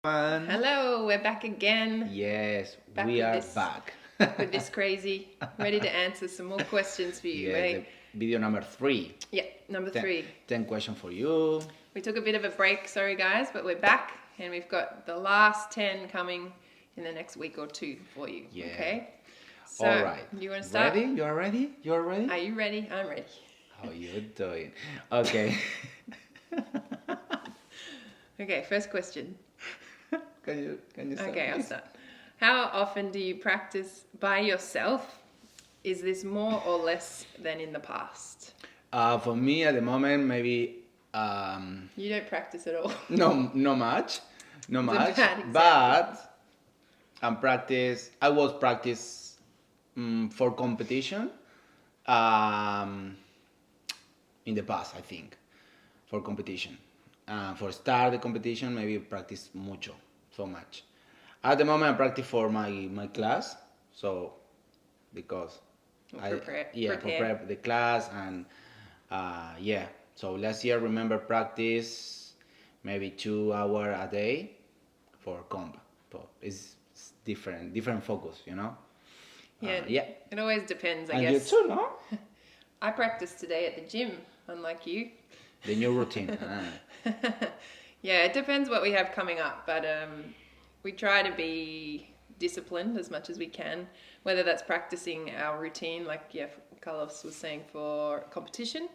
Hello, we're back again. Yes, Back we with are this- back. With this crazy, ready to answer some more questions for you, Yeah, eh? the video number 3. Yeah, number Ten, 3. 10 question for you. We took a bit of a break, sorry guys, but we're back and we've got the last 10 coming in the next week or two for you. Yeah. Okay? So, All right. you want to start? Ready? You are ready? You are ready? Are you ready? I'm ready. How you doing? Okay. Okay, first question. Can you start? Okay, I'll please? start. How often do you practice by yourself? Is this more or less than in the past? For me at the moment, maybe You don't practice at all. no much, no It's a much. bad example. But I was practice for competition in the past, I think, for competition. For start the competition, maybe practice so much. At the moment, I practice for my class, so because prepare the class and yeah. So last year, remember practice maybe 2 hours a day for comp. So it's different focus, you know. Yeah, Yeah. it always depends, I And guess. you too, no? I practice today at the gym, unlike you. The new routine. Yeah, it depends what we have coming up, but we try to be disciplined as much as we can, whether that's practicing our routine, like Carlos was saying, for competition,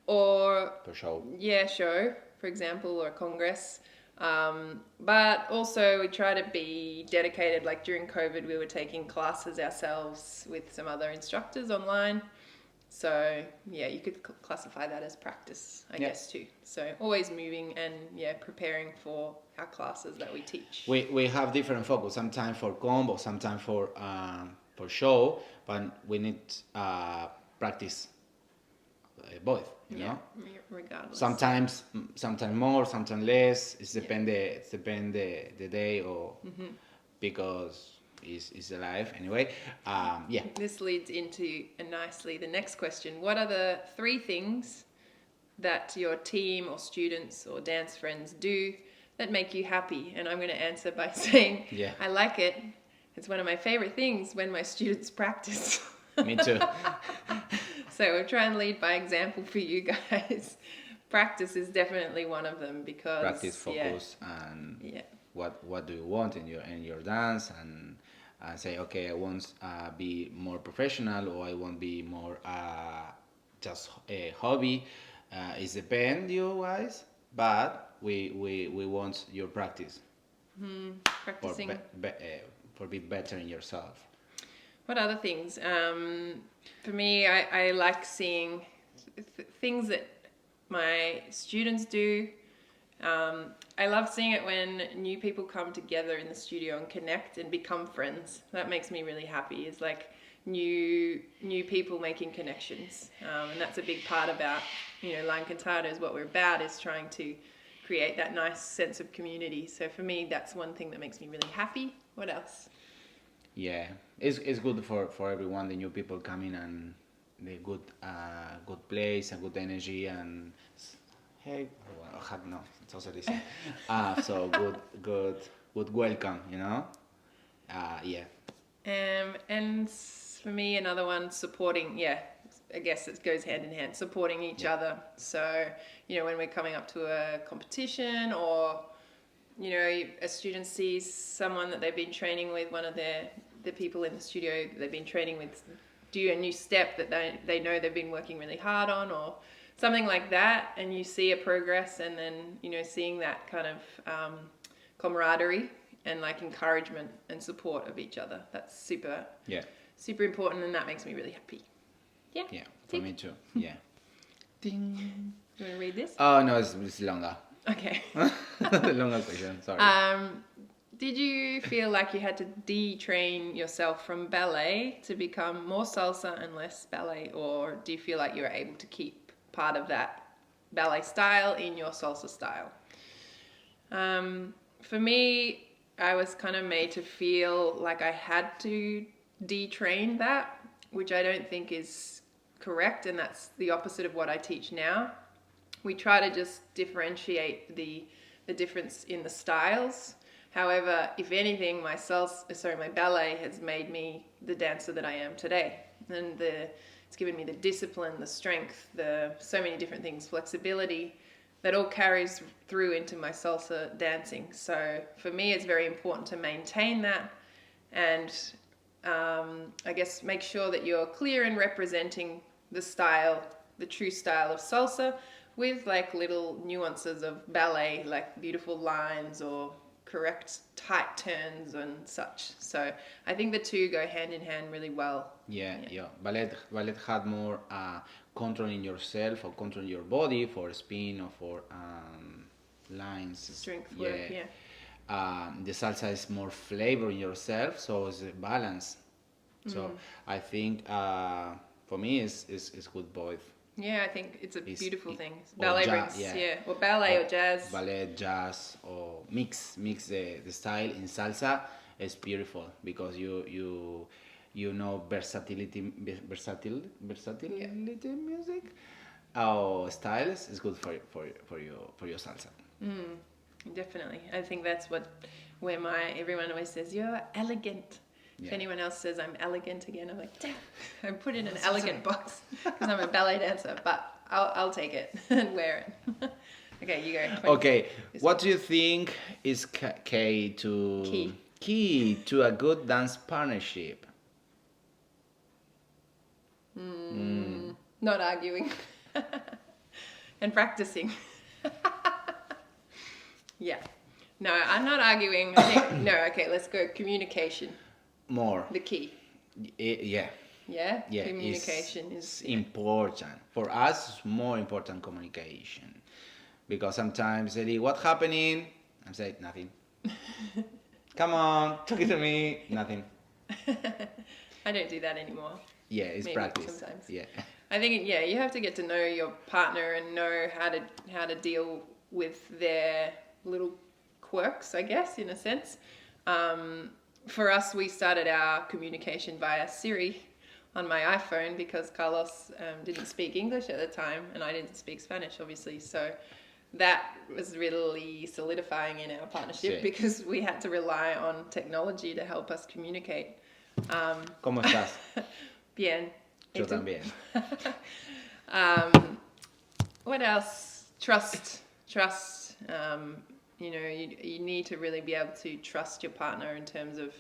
or For sure. show, for example, or a congress. But also we try to be dedicated. Like during COVID, we were taking classes ourselves with some other instructors online. So yeah, you could classify that as practice, I guess too. So always moving and preparing for our classes that we teach. We have different focus. Sometimes for combo, sometimes for show, but we need practice both. You know. Regardless. Sometimes more, sometimes less. It's depend the day or because it's the life anyway. Yeah. This leads into nicely the next question. What are the 3 things that your team or students or dance friends do that make you happy? And I'm going to answer by saying, I like it. It's one of my favorite things when my students practice. Me too. So we'll try and lead by example for you guys. Practice is definitely one of them because Practice, focus, and what do you want in your dance, and say, okay, I want be more professional, or I want be more just a hobby. It depends you guys, but we want your practice practicing. For be better in yourself. What other things? For me, I like seeing things that my students do. I love seeing it when new people come together in the studio and connect and become friends. That makes me really happy. It's like new people making connections, and that's a big part about La Encantada is what we're about, is trying to create that nice sense of community. So for me, that's one thing that makes me really happy. What else? Yeah, it's good for everyone. The new people coming and the good place and good energy and hey, well, no, it's also this. So good welcome, you know. Yeah. And for me, another one, supporting. Yeah, I guess it goes hand in hand, supporting each other. So when we're coming up to a competition, or a student sees someone that they've been training with, one of the people in the studio they've been training with, do a new step that they know they've been working really hard on, or something like that, and you see a progress, and then seeing that kind of camaraderie and like encouragement and support of each other. That's super important, and that makes me really happy. Yeah, for me too. Yeah. Ding. You want to read this? Oh no, it's longer. Okay. Longer question. Sorry. Did you feel like you had to detrain yourself from ballet to become more salsa and less ballet, or do you feel like you were able to keep part of that ballet style in your salsa style? For me, I was kind of made to feel like I had to detrain that, which I don't think is correct, and that's the opposite of what I teach now. We try to just differentiate the difference in the styles, However, if anything, my ballet has made me the dancer that I am today. And it's given me the discipline, the strength, so many different things, flexibility, that all carries through into my salsa dancing. So for me, it's very important to maintain that and I guess make sure that you're clear in representing the style, the true style of salsa, with like little nuances of ballet, like beautiful lines or correct tight turns and such. So I think the two go hand in hand really well. Yeah. Ballet had more control in yourself or control your body for spin or for lines. Strength work, yeah. The salsa is more flavor in yourself, so it's a balance. So I think for me it's good both. Yeah, I think it's a beautiful thing. Ballet brings, or ballet or jazz. Ballet, jazz, or mix the style in salsa is beautiful because you know versatility music. Our styles is good for your salsa. Definitely, I think that's where everyone always says you're elegant. If anyone else says I'm elegant again, I'm like, damn, I'm put in an elegant box because I'm a ballet dancer, but I'll take it and wear it. Okay, you go. Okay, what do you think is key to a good dance partnership? Not arguing and practicing. Yeah. No, I'm not arguing. I think, okay, let's go. Communication. More. The key. Yeah. Yeah? Communication is important. For us, it's more important communication. Because sometimes they say, what's happening? I say, nothing. Come on, talk to me. Nothing. I don't do that anymore. Yeah, it's maybe practice. Sometimes. Yeah. I think, you have to get to know your partner and know how to deal with their little quirks, I guess, in a sense. For us, we started our communication via Siri on my iPhone because Carlos didn't speak English at the time and I didn't speak Spanish, obviously. So that was really solidifying in our partnership because we had to rely on technology to help us communicate. ¿Cómo estás? Bien. Yo también. What else? Trust. You need to really be able to trust your partner in terms of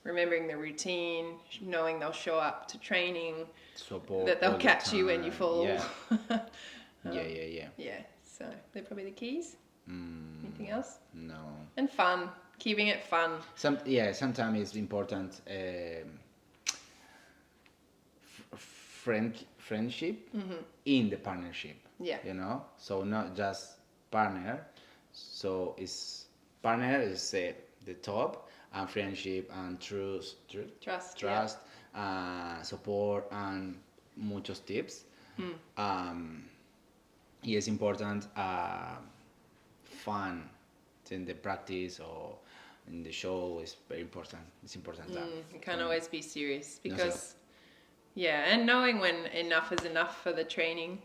remembering the routine, knowing they'll show up to training, support, that they'll catch you when you fall. Yeah. Yeah, so they're probably the keys. Anything else? No. And fun. Keeping it fun. Sometimes it's important friendship in the partnership. Yeah. So not just partner. So partner is the top, and friendship and trust, support and muchos tips. Y es important fun in the practice or in the show is very important. It's important that you can't always be serious because and knowing when enough is enough for the training,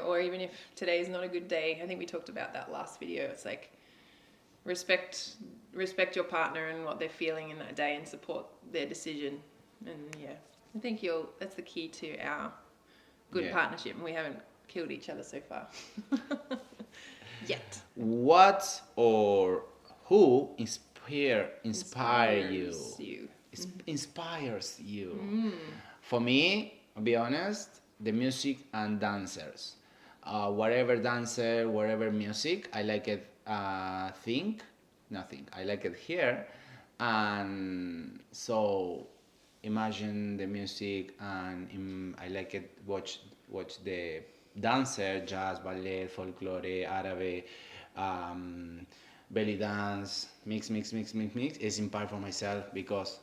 or even if today's not a good day. I think we talked about that last video. It's like respect your partner and what they're feeling in that day and support their decision. And I think that's the key to our good partnership. And we haven't killed each other so far yet. What or who inspires you? For me, I'll be honest, the music and dancers. Whatever dancer, whatever music, I like it. I like it here, and so imagine the music, and I like it. Watch the dancer, jazz, ballet, folklore, Arabe, belly dance, mix. It's inspired for myself because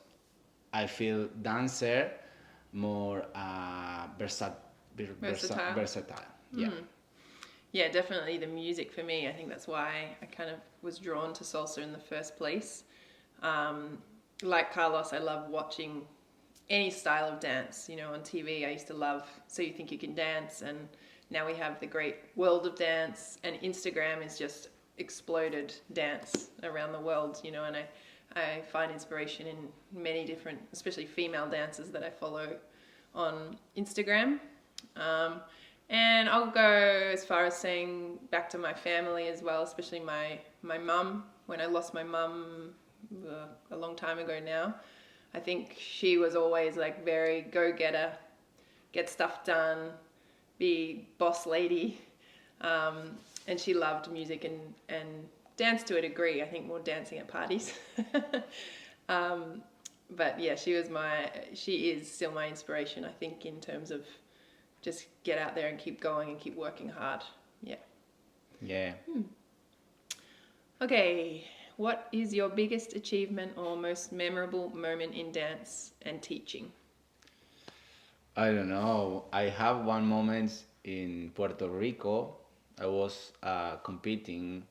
I feel dancer more versatile. Yeah. Yeah, definitely the music for me. I think that's why I kind of was drawn to salsa in the first place. Like Carlos, I love watching any style of dance. On TV, I used to love So You Think You Can Dance, and now we have the great world of dance, and Instagram is just exploded dance around the world, you know, and I find inspiration in many different, especially female dancers that I follow on Instagram. And I'll go as far as saying back to my family as well, especially my mum. When I lost my mum a long time ago now, I think she was always like very go-getter, get stuff done, be boss lady. And she loved music and dance to a degree. I think more dancing at parties. But yeah, she is still my inspiration, I think, in terms of just get out there and keep going and keep working hard. Yeah. Yeah. Okay, what is your biggest achievement or most memorable moment in dance and teaching? I don't know. I have one moment in Puerto Rico. I was competing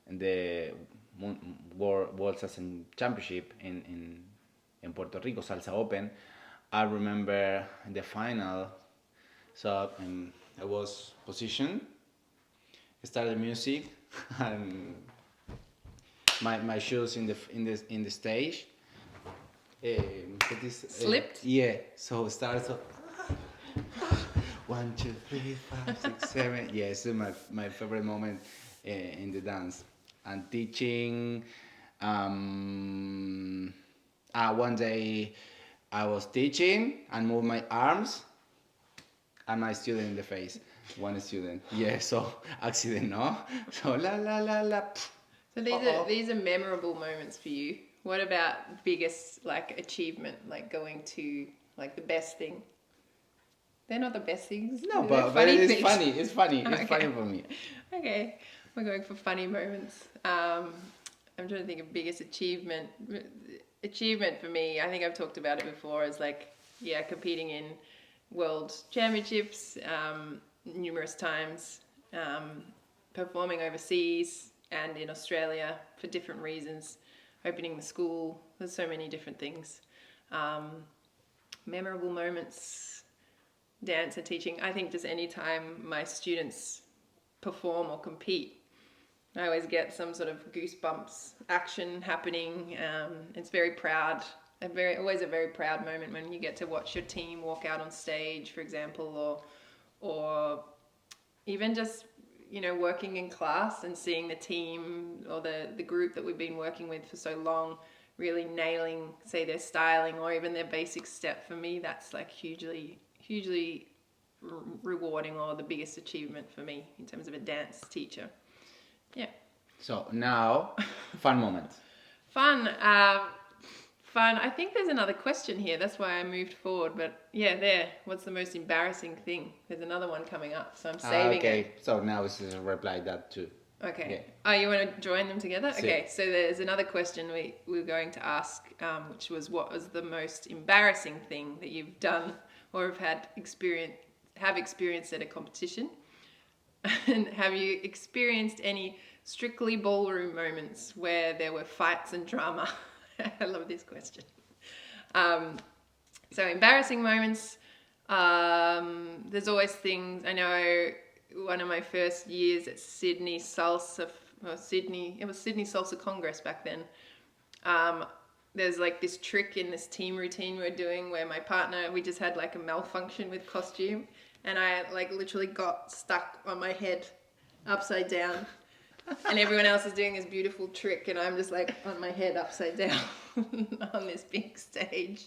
in the World Salsa Championship in Puerto Rico, Salsa Open. I remember the final. So I was positioned, started the music, and my shoes in the stage. Slipped? Yeah. So started. So 1, 2, 3, 5, 6, 7. Yeah, it's my favorite moment in the dance and teaching. One day I was teaching and moved my arms and my student in the face. One student. Yeah, so accident, no? So la la la la. So these are memorable moments for you. What about biggest like achievement, like going to like the best thing? They're not the best things. No, They're but it is things. funny. It's funny. It's Okay. funny for me. Okay, we're going for funny moments. I'm trying to think of biggest achievement. Achievement for me, I think I've talked about it before, is like, yeah, competing in world championships numerous times, performing overseas and in Australia for different reasons, opening the school. There's so many different things. Memorable moments, dance and teaching. I think just any time my students perform or compete, I always get some sort of goosebumps action happening. It's very proud. Always a very proud moment when you get to watch your team walk out on stage, for example, or even just, you know, working in class and seeing the team or the group that we've been working with for so long really nailing, say, their styling or even their basic step. For me, that's like hugely rewarding, or the biggest achievement for me in terms of a dance teacher. Yeah. So now, fun moment. Fun. I think there's another question here. That's why I moved forward. But yeah, there. What's the most embarrassing thing? There's another one coming up, so I'm saving okay. it. So now it's just reply that too. Okay. Yeah. Oh, you want to join them together? Si. Okay. So there's another question we're going to ask, which was, what was the most embarrassing thing that you've done or have experienced at a competition? And have you experienced any strictly ballroom moments where there were fights and drama? I love this question. So embarrassing moments. There's always things. I know one of my first years at Sydney Salsa Congress back then. There's like this trick in this team routine we're doing where my partner, we just had like a malfunction with costume, and I like literally got stuck on my head upside down. And everyone else is doing this beautiful trick, and I'm just like on my head upside down on this big stage.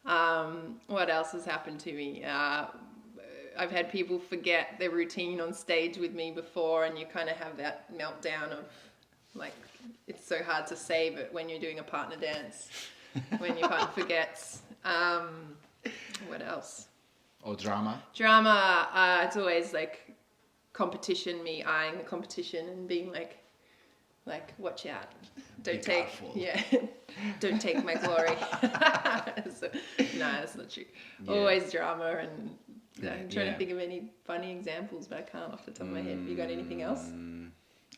What else has happened to me? I've had people forget their routine on stage with me before, and you kind of have that meltdown of like, it's so hard to save it when you're doing a partner dance, when your partner forgets. What else? Or drama? Drama, it's always like competition, me eyeing the competition and being like watch out, don't take my glory. So, no, that's not true. Yeah. Always drama, and I'm trying to think of any funny examples, but I can't off the top of my head. You got anything else?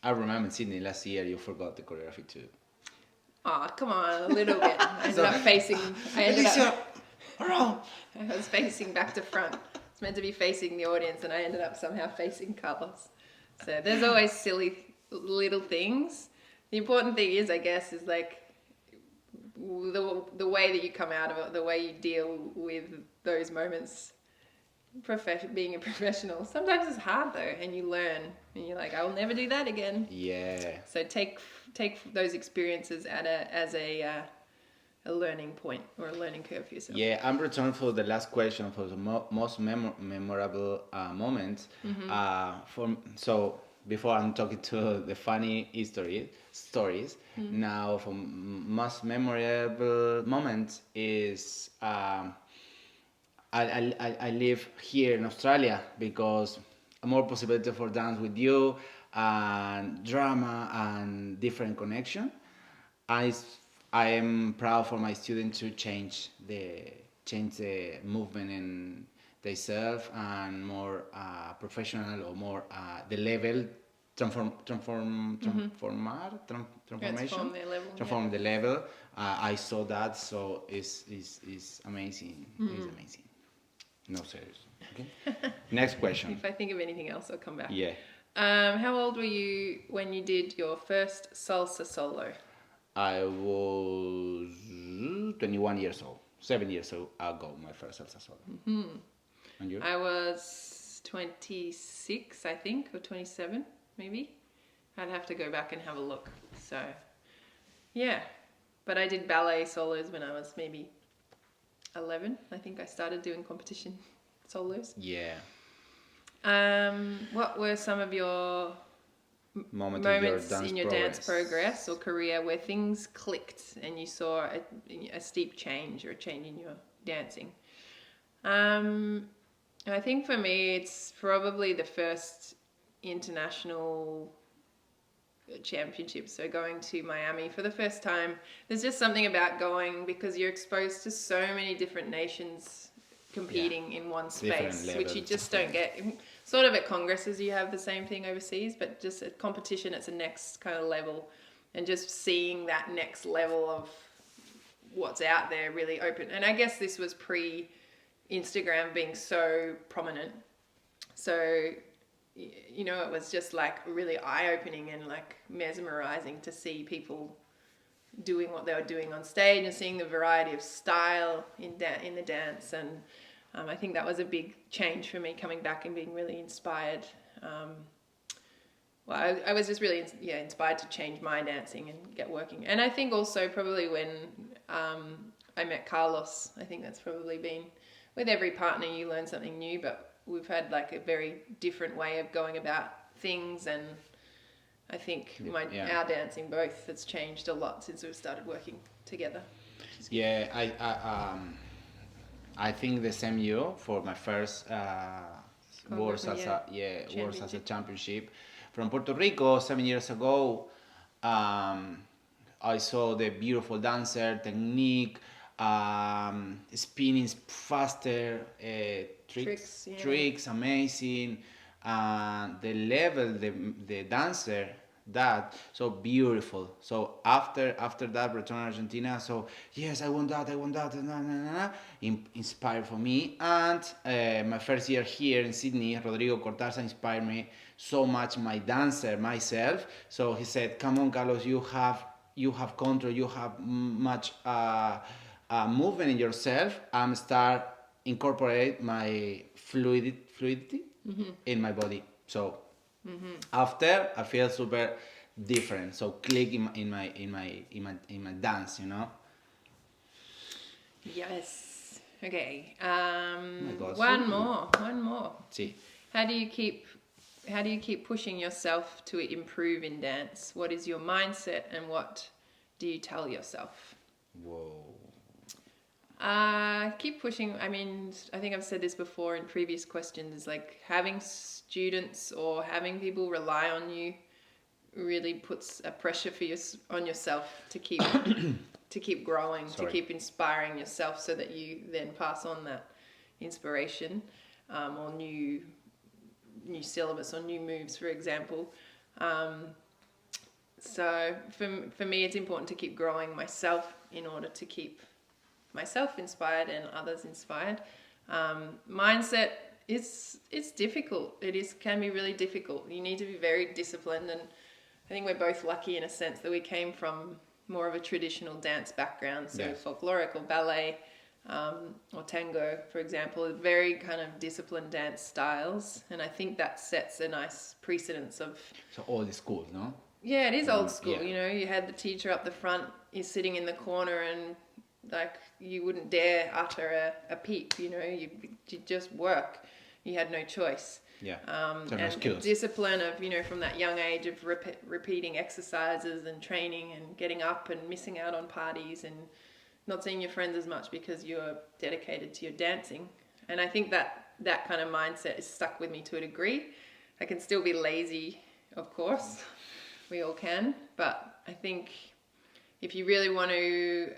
I remember in Sydney last year you forgot the choreography too. Oh, come on, a little bit. I ended up facing. Elysia, I was facing back to front. It's meant to be facing the audience, and I ended up somehow facing Carlos. So there's always silly little things. The important thing is, I guess, is like the way that you come out of it, the way you deal with those moments. Being a professional, sometimes it's hard though, and you learn, and you're like, I will never do that again. Yeah. So take those experiences as a learning point or a learning curve for yourself. Yeah, I'm returning for the last question for the most memorable moments. So before I'm talking to the funny stories. Now, for most memorable moments is I live here in Australia because more possibility for dance with you and drama and different connection. I I am proud for my students to change the movement in themselves and more professional or more the level transformation Transform their level. transform the level. I saw that, so it's amazing. It's amazing. No, serious. Okay. Next question. If I think of anything else, I'll come back. Yeah. How old were you when you did your first salsa solo? I was 21 years old. 7 years ago, my first salsa solo. And you? I was 26, I think, or 27, maybe. I'd have to go back and have a look. So, yeah. But I did ballet solos when I was maybe 11. I think I started doing competition solos. Yeah. What were some of your Moments in your dance progress or career where things clicked and you saw a steep change or a change in your dancing? I think for me, it's probably the first international championships. So going to Miami for the first time, there's just something about going because you're exposed to so many different nations competing in one space, which you just don't get. Sort of at congresses, you have the same thing overseas, but just at competition, it's a next kind of level. And just seeing that next level of what's out there really open. And I guess this was pre-Instagram being so prominent. So, you know, it was just like really eye-opening and like mesmerizing to see people doing what they were doing on stage and seeing the variety of style in the dance. And I think that was a big change for me coming back and being really inspired. I was just really inspired to change my dancing and get working. And I think also probably when I met Carlos, I think that's probably been, with every partner you learn something new, but we've had like a very different way of going about things, and I think our dancing both has changed a lot since we've started working together. Yeah, I think the same year for my first World Salsa Championship from Puerto Rico 7 years ago. I saw the beautiful dancer technique, spinning faster, tricks, amazing, the level, the dancer, that so beautiful. So after that return to Argentina, so yes, I want that, inspired for me. And my first year here in Sydney, Rodrigo Cortázar inspired me so much, my dancer myself. So he said, come on, Carlos, you have control, you have much movement in yourself, and start incorporate my fluidity in my body. So after, I feel super different. So click in my dance, you know. Yes. Okay. God, one more. Sí. How do you keep pushing yourself to improve in dance? What is your mindset, and what do you tell yourself? Whoa. Keep pushing. I mean, I think I've said this before in previous questions, is like having students or having people rely on you really puts a pressure on yourself to keep to keep growing, to keep inspiring yourself, so that you then pass on that inspiration, or new syllabus or new moves, for example. So for me, it's important to keep growing myself in order to keep myself inspired and others inspired. Mindset, it's difficult. Can be really difficult. You need to be very disciplined and think we're both lucky in a sense that we came from more of a traditional dance background, so Yes. folkloric or ballet, or tango, for example, very kind of disciplined dance styles, and I think that sets a nice precedence of. So all the schools, no? Yeah, it is old school. Yeah. You know, you had the teacher up the front, is sitting in the corner, and like you wouldn't dare utter a peep. You know, you just work. You had no choice. Yeah. So no And skills. discipline of, you know, from that young age of repeating exercises and training and getting up and missing out on parties and not seeing your friends as much because you're dedicated to your dancing. And I think that kind of mindset is stuck with me to a degree. I can still be lazy, of course. We all can. But I think if you really want to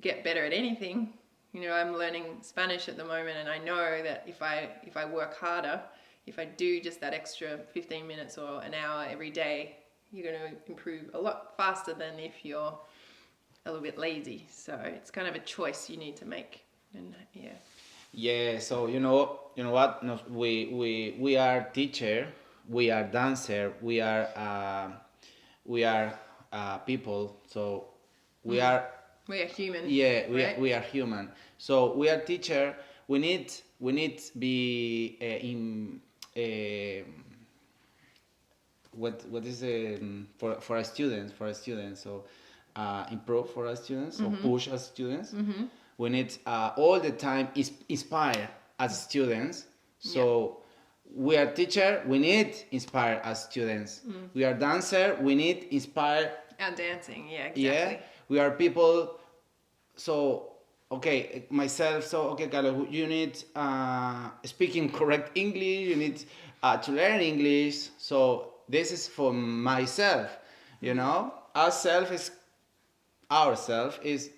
get better at anything, you know, I'm learning Spanish at the moment, and I know that if I work harder, if I do just that extra 15 minutes or an hour every day, you're going to improve a lot faster than if you're a little bit lazy. So it's kind of a choice you need to make. And yeah. Yeah, so you know what? No, we are teacher, we are dancer, we are people. So we are. We are human. Yeah, right? we are human. So we are teacher. We need be what is for our students. So improve for our students or push our students. We need all the time inspire as students. So we are teacher. We need inspire as students. We are dancer. We need inspire. Our dancing, yeah, exactly. Yeah, we are people. So okay, myself. So okay, Carlos, you need speaking correct English. You need to learn English. So this is for myself. You know, ourself is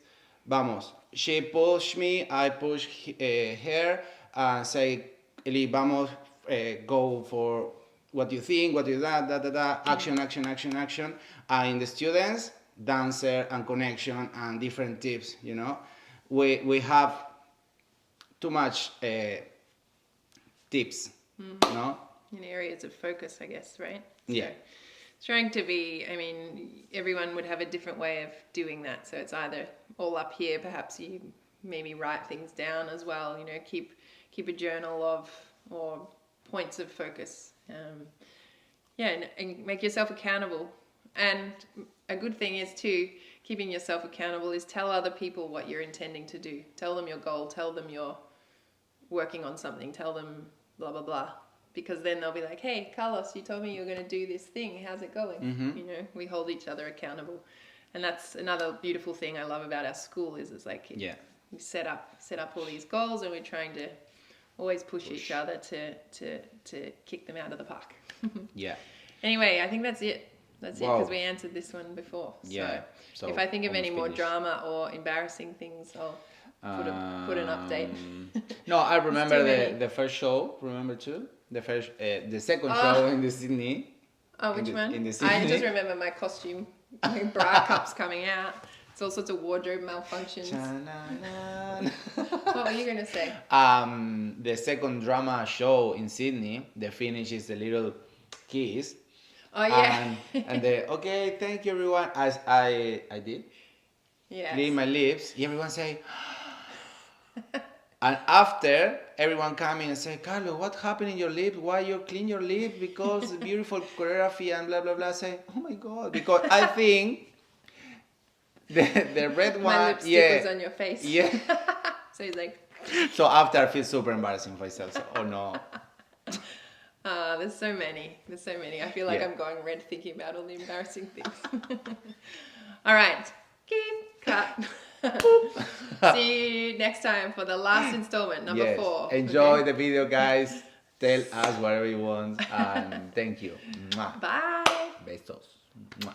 vamos. She push me, I push her. Say, Eli, vamos, go for what you think, what you da. Action. In the students, dancer and connection and different tips. You know, we have too much tips. No. In areas of focus, I guess, right? Yeah. So, trying to be, I mean, everyone would have a different way of doing that. So it's either all up here, perhaps you maybe write things down as well, you know, keep a journal of, or points of focus. And make yourself accountable. And a good thing is too, keeping yourself accountable is tell other people what you're intending to do. Tell them your goal, tell them you're working on something, tell them blah, blah, blah. Because then they'll be like, hey, Carlos, you told me you were going to do this thing. How's it going? You know, we hold each other accountable. And that's another beautiful thing I love about our school is it's like we set up all these goals and we're trying to always push each other to kick them out of the park. Yeah. Anyway, I think that's it. That's it because we answered this one before. Yeah. So if I think of any more drama or embarrassing things, I'll put an update. No, I remember the first show. Remember too? The second show in the Sydney. Oh, which one? In the Sydney. I just remember my costume, my bra cups coming out. It's all sorts of wardrobe malfunctions. What were you going to say? The second drama show in Sydney, the finish is a little kiss. Oh, yeah. And okay, thank you everyone. As I did. Yeah. Clean my lips. Everyone say. And after, everyone come in and say, Carlos, what happened in your lip? Why you clean your lip? Because beautiful choreography and blah, blah, blah. Say, oh my God. Because I think the red one. My lipstick was on your face. Yeah. So he's like. So after, I feel super embarrassing for myself. So, oh no. There's so many. I feel like I'm going red thinking about all the embarrassing things. All right. Keep cut. See you next time for the last installment, number 4. Enjoy the video, guys. Tell us whatever you want. And thank you. Mwah. Bye. Besos. Mwah.